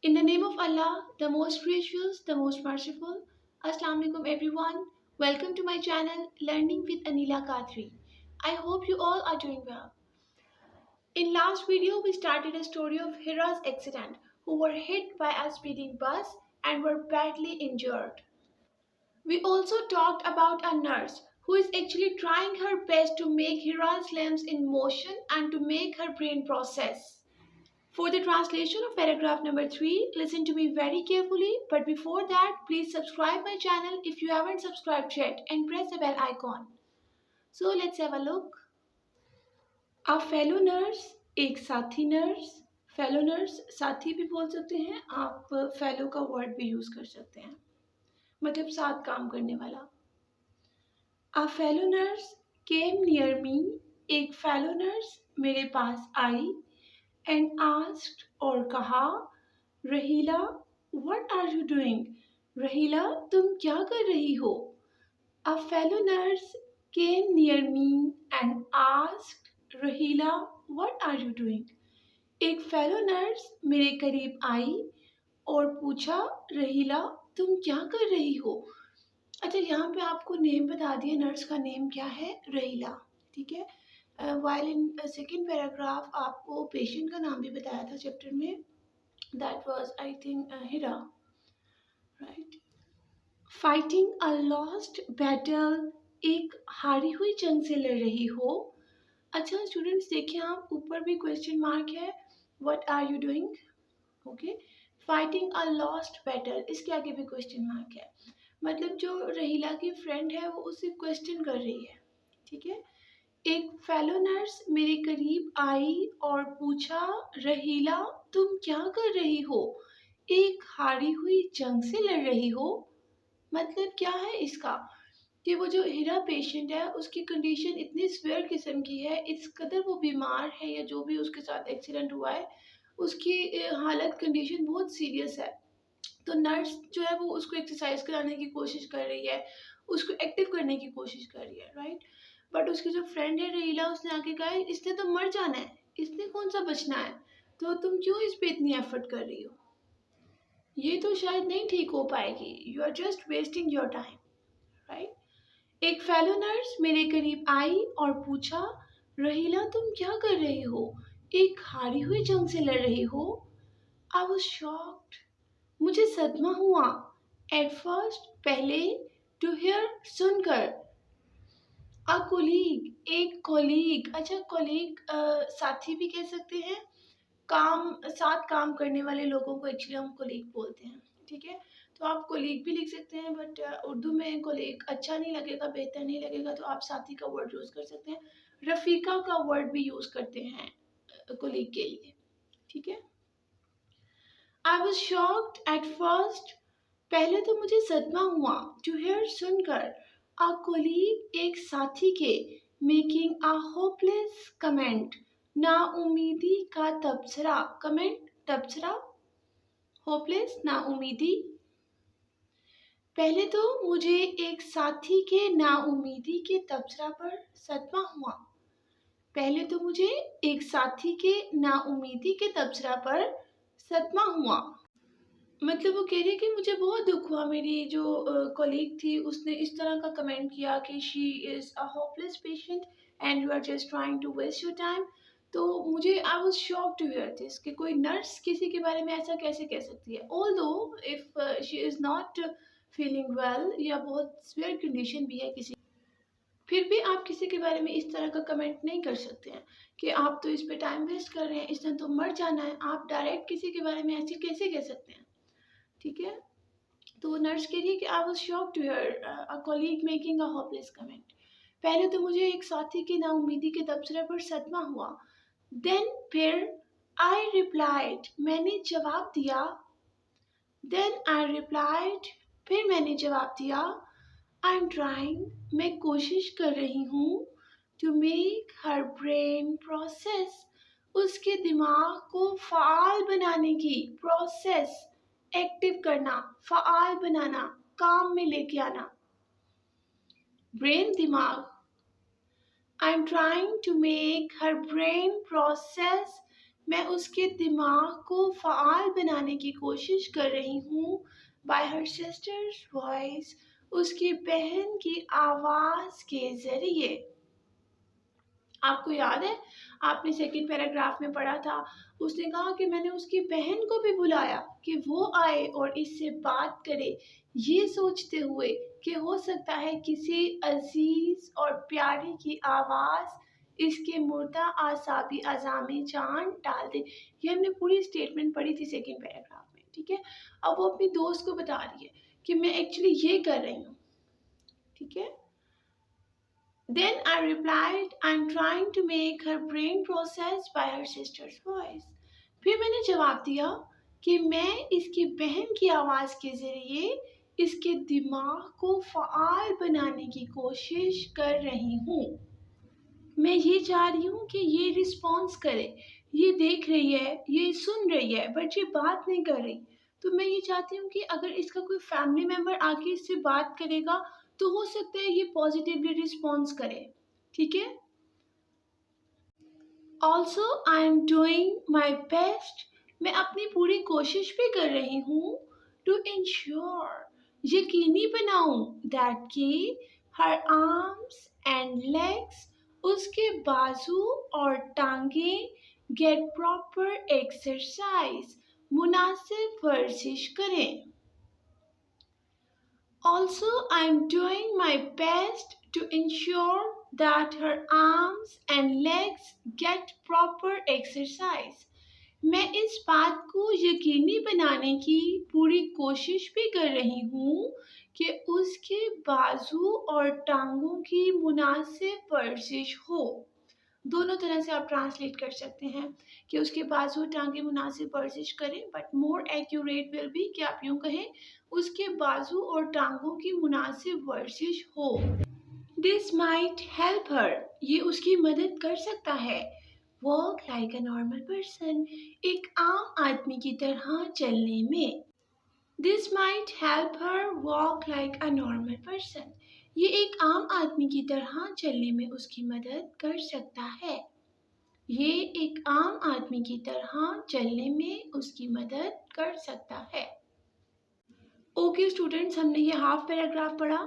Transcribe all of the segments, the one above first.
In the name of Allah, the most gracious, the most merciful. Assalamu alaikum everyone. Welcome to my channel Learning with Anila Kathri. I hope you all are doing well. In last video, we started a story of Hira's accident, who were hit by a speeding bus and were badly injured. We also talked about a nurse who is actually trying her best to make Hira's limbs in motion and to make her brain process. For the translation of paragraph number 3, listen to me very carefully. But before that, please subscribe my channel if you haven't subscribed yet and press the bell icon. So let's have a look. A fellow nurse, एक साथी nurse. Fellow nurse साथी भी बोल सकते हैं आप, fellow का word भी यूज कर सकते हैं, मतलब साथ काम करने वाला. A fellow nurse came near me. एक फेलो नर्स मेरे पास आई and asked और कहा, रहीला what are you doing? रहीला तुम क्या कर रही हो? A fellow nurse came near me and asked, रहीला what are you doing? एक फेलो नर्स मेरे करीब आई और पूछा, रहीला तुम क्या कर रही हो? अच्छा, यहाँ पे आपको नेम बता दिया, नर्स का नेम क्या है? रहीला. ठीक है. while in second paragraph आपको पेशेंट का नाम भी बताया था चैप्टर में. that was I think Hira, right? fighting a lost battle, एक हारी हुई जंग से लड़ रही हो. अच्छा स्टूडेंट्स देखिए, आप ऊपर भी क्वेश्चन मार्क है, what are you doing? Okay. Fighting a lost battle, इसके आगे भी क्वेश्चन मार्क है, मतलब जो रहीला की फ्रेंड है वो उसे क्वेश्चन कर रही है. ठीक है. एक फेलो नर्स मेरे करीब आई और पूछा, रहीला तुम क्या कर रही हो? एक हारी हुई जंग से लड़ रही हो. मतलब क्या है इसका कि वो जो हीरा पेशेंट है उसकी कंडीशन इतनी स्वेयर किस्म की है, इस कदर वो बीमार है या जो भी उसके साथ एक्सीडेंट हुआ है उसकी हालत कंडीशन बहुत सीरियस है. तो नर्स जो है वो उसको एक्सरसाइज कराने की कोशिश कर रही है, उसको एक्टिव करने की कोशिश कर रही है, राइट. बट उसकी जो फ्रेंड है रहीला, उसने आके कहा इसने तो मर जाना है, इसने कौन सा बचना है, तो तुम क्यों इस पे इतनी एफर्ट कर रही हो? ये तो शायद नहीं ठीक हो पाएगी, you are just wasting your time, right. एक फेलो नर्स मेरे करीब आई और पूछा, रहीला तुम क्या कर रही हो? एक हारी हुई जंग से लड़ रही हो. आई वाज शॉक्ड, मुझे सदमा हुआ. एट फर्स्ट, पहले. टू हियर, सुनकर. अ कोलीग, एक कोलीग. अच्छा कोलीग साथी भी कह सकते हैं, साथ काम करने वाले लोगों को एक्चुअली हम कोलीग बोलते हैं. ठीक है. तो आप कोलीग भी लिख सकते हैं, बट उर्दू में कोलीग अच्छा नहीं लगेगा, बेहतर नहीं लगेगा, तो आप साथी का वर्ड यूज कर सकते हैं. रफीका का वर्ड भी यूज करते हैं कोलीग के लिए. ठीक है. I was shocked at first, पहले तो मुझे सदमा हुआ. टू हियर, सुनकर. अ कोलीग, एक साथी के. मेकिंग अ होपलेस कमेंट, नाउमीदी का तबसरा. कमेंट, तबसरा. होपलेस, नाउमीदी. पहले तो मुझे एक साथी के नाउमीदी के तबसरा पर सदमा हुआ. पहले तो मुझे एक साथी के नाउमीदी के तबसरा पर सदमा हुआ. मतलब वो कह रही है कि मुझे बहुत दुख हुआ, मेरी जो कॉलीग थी उसने इस तरह का कमेंट किया कि she is a hopeless patient and you are just trying to waste your time. तो मुझे I was shocked to hear this कि कोई नर्स किसी के बारे में ऐसा कैसे कह सकती है, although if she is not feeling well या बहुत सीवियर कंडीशन भी है किसी, फिर भी आप किसी के बारे में इस तरह का कमेंट नहीं कर सकते हैं कि आप तो इस पे टाइम वेस्ट कर रहे हैं, इसने तो मर जाना है. आप डायरेक्ट किसी के बारे में ऐसे कैसे कह सकते हैं? ठीक है. तो नर्स कह रही है कि I was shocked to hear a colleague making a hopeless comment. पहले तो मुझे एक साथी की नाउमीदी के तबसरे पर सदमा हुआ. देन, फिर. आई रिप्लाइड, मैंने जवाब दिया. देन आई रिप्लाइड, फिर मैंने जवाब दिया. आई एम ट्राइंग, मैं कोशिश कर रही हूँ. To make her brain process, उसके दिमाग को फ़ाल बनाने की. प्रोसेस, एक्टिव करना, फ़ाल बनाना, काम में लेके आना. ब्रेन, दिमाग. I am trying to make her brain process मैं उसके दिमाग को फ़ाल बनाने की कोशिश कर रही हूँ। बाय हर सिस्टर्स वॉइस, उसकी बहन की आवाज़ के ज़रिए। आपको याद है, आपने सेकंड पैराग्राफ में पढ़ा था, उसने कहा कि मैंने उसकी बहन को भी बुलाया कि वो आए और इससे बात करे, ये सोचते हुए कि हो सकता है किसी अजीज और प्यारे की आवाज़ इसके मुर्दा आसाबी अज़ामी जान डाल दे। ये हमने पूरी स्टेटमेंट पढ़ी थी सेकंड पैराग्राफ में, ठीक है। अब वो अपनी दोस्त को बता रही है कि मैं एक्चुअली ये कर रही हूँ, ठीक है। Then I replied, I'm trying to make her brain process by her sister's voice. फिर मैंने जवाब दिया कि मैं इसकी बहन की आवाज़ के ज़रिए इसके दिमाग को फ़ाल बनाने की कोशिश कर रही हूँ। मैं ये चाह रही हूँ कि ये रिस्पॉन्स करे, ये देख रही है, ये सुन रही है, बट ये बात नहीं कर रही। तो मैं ये चाहती हूँ कि अगर इसका कोई फैमिली मेम्बर आके इससे बात करेगा तो हो सकता है ये पॉजिटिवली रिस्पॉन्स करे, ठीक है। Also I am doing my best, मैं अपनी पूरी कोशिश भी कर रही हूँ टू इंश्योर, यकीनी बनाऊँ दैट कि हर आर्म्स एंड लेग्स, उसके बाजू और टांगे गेट प्रॉपर एक्सरसाइज, मुनासिब वर्जिश करें। Also, I'm doing my best to ensure that her arms and legs get proper exercise. मैं इस बात को यकीनी बनाने की पूरी कोशिश भी कर रही हूँ कि उसके बाजू और टांगों की मुनासिब वर्जिश हो। दोनों तरह से आप ट्रांसलेट कर सकते हैं कि उसके बाजू टांगे मुनासिब वर्जिश करें, but more accurate will be कि आप यूँ कहें उसके बाजू और टांगों की मुनासिब वर्जिश हो। दिस माइट हेल्प हर, ये उसकी मदद कर सकता है। Walk like a normal person, एक आम आदमी की तरह चलने में। This might help her walk like a normal person, ये एक आम आदमी की तरह चलने में उसकी मदद कर सकता है। ये एक आम आदमी की तरह चलने में उसकी मदद कर सकता है। ओके स्टूडेंट्स, हमने ये हाफ पैराग्राफ पढ़ा।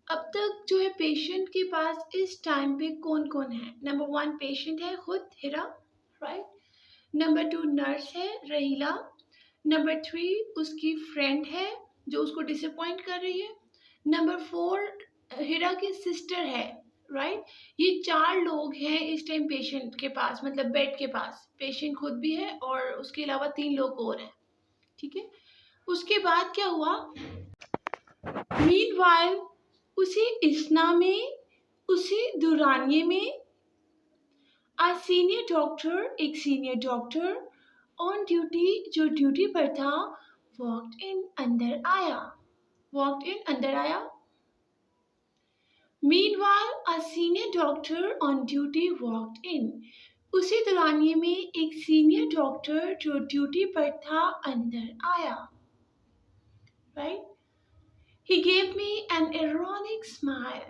अब तक जो है पेशेंट के पास इस टाइम पे कौन कौन है। नंबर 1 पेशेंट है खुद हिरा, राइट। नंबर 2 नर्स है रहीला। नंबर 3 उसकी फ्रेंड है जो उसको डिसअपॉइंट कर रही है। नंबर 4 हिरा की सिस्टर है, राइट। ये 4 लोग हैं इस टाइम पेशेंट के पास, मतलब बेड के पास। पेशेंट खुद भी है और उसके अलावा 3 लोग और हैं, ठीक है। उसके बाद क्या हुआ, मीनवाइल उसी इसना में, उसी दुरानिये में, आ सीनियर डॉक्टर, एक सीनियर डॉक्टर ऑन ड्यूटी, जो ड्यूटी पर था, वॉक्ड इन, अंदर आया। वॉक्ड इन, अंदर आया। Meanwhile a senior doctor on duty walked in, उसी दौरानिये में एक सीनियर डॉक्टर जो ड्यूटी पर था अंदर आया, right. He gave me an ironic smile,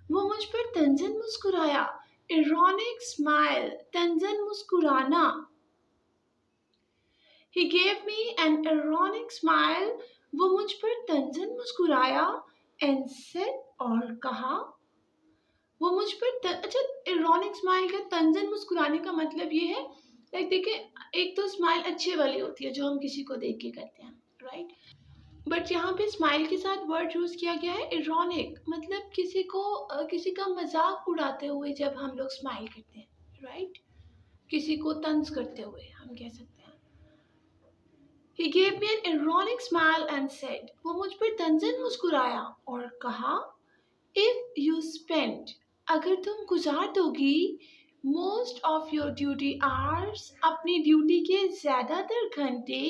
वो मुझ पर तंजन मुस्कुराया। Ironic smile, तंजन मुस्कुराना। He gave me an ironic smile, वो मुझ पर तंजन मुस्कुराया। And said, और कहा, वो मुझ पर अच्छा, ironic smile का तंजन मुस्कुराने का मतलब ये है, लाइक देखिए, एक तो स्माइल अच्छे वाली होती है जो हम किसी को देख के करते हैं, राइट। बट यहाँ पे स्माइल के साथ वर्ड यूज़ किया गया है इरोनिक, मतलब किसी को किसी का मजाक उड़ाते हुए जब हम लोग स्माइल करते हैं, राइट। किसी को तंज करते हुए हम कह सकते हैं। He gave me an ironic smile and said, वो मुझ पर तंजन मुस्कुराया और कहा, if you spend, अगर तुम गुजार दोगी, most of your duty hours, अपनी ड्यूटी के ज़्यादातर घंटे,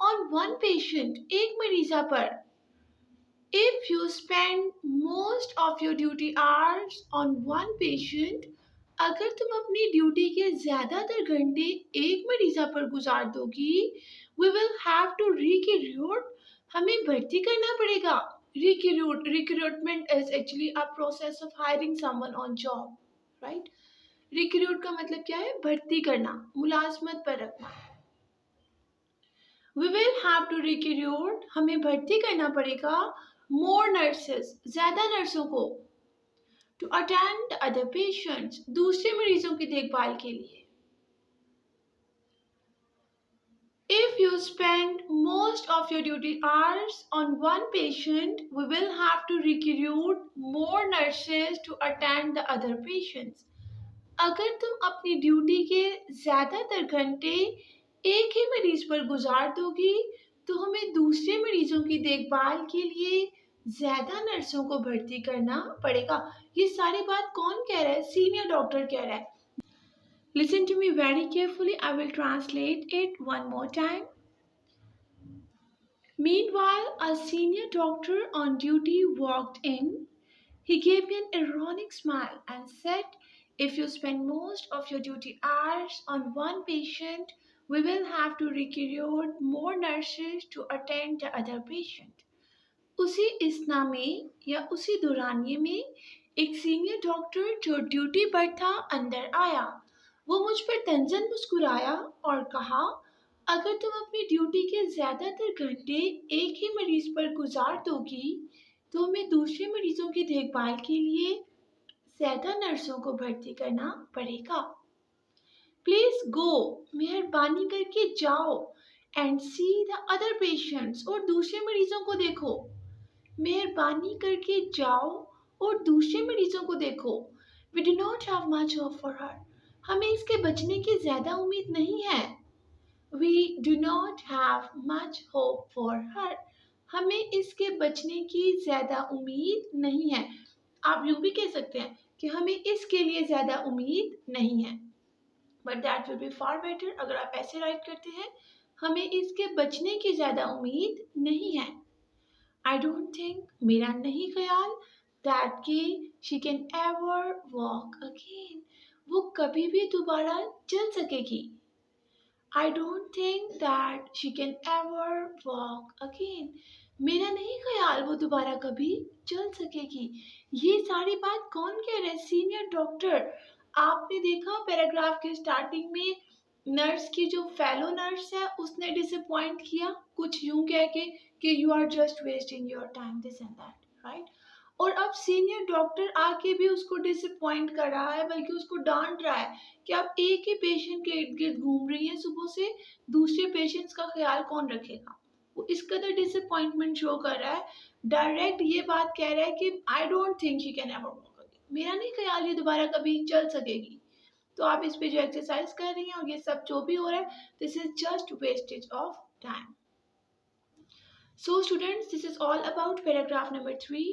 on one patient, एक मरीज़ा पर। If you spend most of your duty hours on one patient, अगर तुम अपनी ड्यूटी के ज़्यादातर घंटे एक मरीज़ा पर गुजार दोगी, we will have to recruit, हमें भर्ती करना पड़ेगा। Recruitment is actually a process of hiring someone on job, right? Recruit का मतलब क्या है? भर्ती करना, मुलाजमत पर रखना। We will have to recruit, हमें भर्ती करना पड़ेगा more nurses, ज़्यादा नर्सों को, to attend other patients, दूसरे मरीजों की देखभाल के लिए। If you spend most of your duty hours on one patient, we will have to recruit more nurses to attend the other patients. अगर तुम अपनी ड्यूटी के ज़्यादातर घंटे एक ही मरीज पर गुजार दोगी तो हमें दूसरे मरीजों की देखभाल के लिए ज़्यादा नर्सों को भर्ती करना पड़ेगा। ये सारी बात कौन कह रहा है? सीनियर डॉक्टर कह रहा है। Listen to me very carefully. I will translate it one more time. Meanwhile, a senior doctor on duty walked in. He gave me an ironic smile and said, if you spend most of your duty hours on one patient, we will have to recruit more nurses to attend the other patient. उसी इस्ना में या उसी दौरानिए में एक senior doctor जो duty पर था अंदर आया। वो मुझ पर तंजन मुस्कुराया और कहा, अगर तुम अपनी ड्यूटी के ज़्यादातर घंटे एक ही मरीज पर गुजार दोगी तो हमें दूसरे मरीजों की देखभाल के लिए ज़्यादा नर्सों को भर्ती करना पड़ेगा। प्लीज गो, मेहरबानी करके जाओ, and see the other patients, और दूसरे मरीजों को देखो। मेहरबानी करके जाओ और दूसरे मरीजों को देखो। We do not have much hope for her, हमें इसके बचने की ज़्यादा उम्मीद नहीं है। We do not have much hope for her, हमें इसके बचने की ज़्यादा उम्मीद नहीं है। आप यूँ भी कह सकते हैं कि हमें इसके लिए ज़्यादा उम्मीद नहीं है, but that will be far better. अगर आप ऐसे राइट करते हैं, हमें इसके बचने की ज़्यादा उम्मीद नहीं है। आई डोंट थिंक, मेरा नहीं ख्याल, दैट कि she can ever walk again, वो कभी भी दोबारा चल सकेगी। I don't think that she can ever walk again. मेरा नहीं ख्याल वो दोबारा कभी चल सकेगी। ये सारी बात कौन कह रहा है? Senior doctor. आपने देखा पैराग्राफ के स्टार्टिंग में नर्स की जो फेलो नर्स है उसने डिसअपॉइंट किया कुछ यूं कह के कि you are just wasting your time, this and that, right. और अब सीनियर डॉक्टर आके भी उसको डिसअपॉइंट कर रहा है, बल्कि उसको डांट रहा है कि आप एक ही पेशेंट के इर्द गिर्द घूम रही हैं सुबह से, दूसरे पेशेंट्स का ख्याल कौन रखेगा। वो इस कदर डिसअपॉइंटमेंट शो कर रहा है, डायरेक्ट ये बात कह रहा है कि I don't think she can ever walk again, मेरा नहीं ख्याल ये दोबारा कभी चल सकेगी। तो आप इस पे जो एक्सरसाइज कर रही हैं और ये सब जो भी हो रहा है, this is just wastage of time. So students, this is all about paragraph number 3.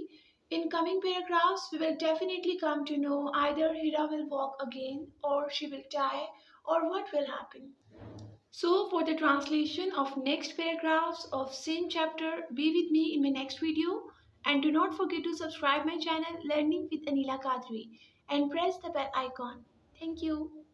In coming paragraphs, we will definitely come to know either Hira will walk again or she will die or what will happen. So for the translation of next paragraphs of same chapter, be with me in my next video and do not forget to subscribe my channel Learning with Anila Kadri and press the bell icon. Thank you.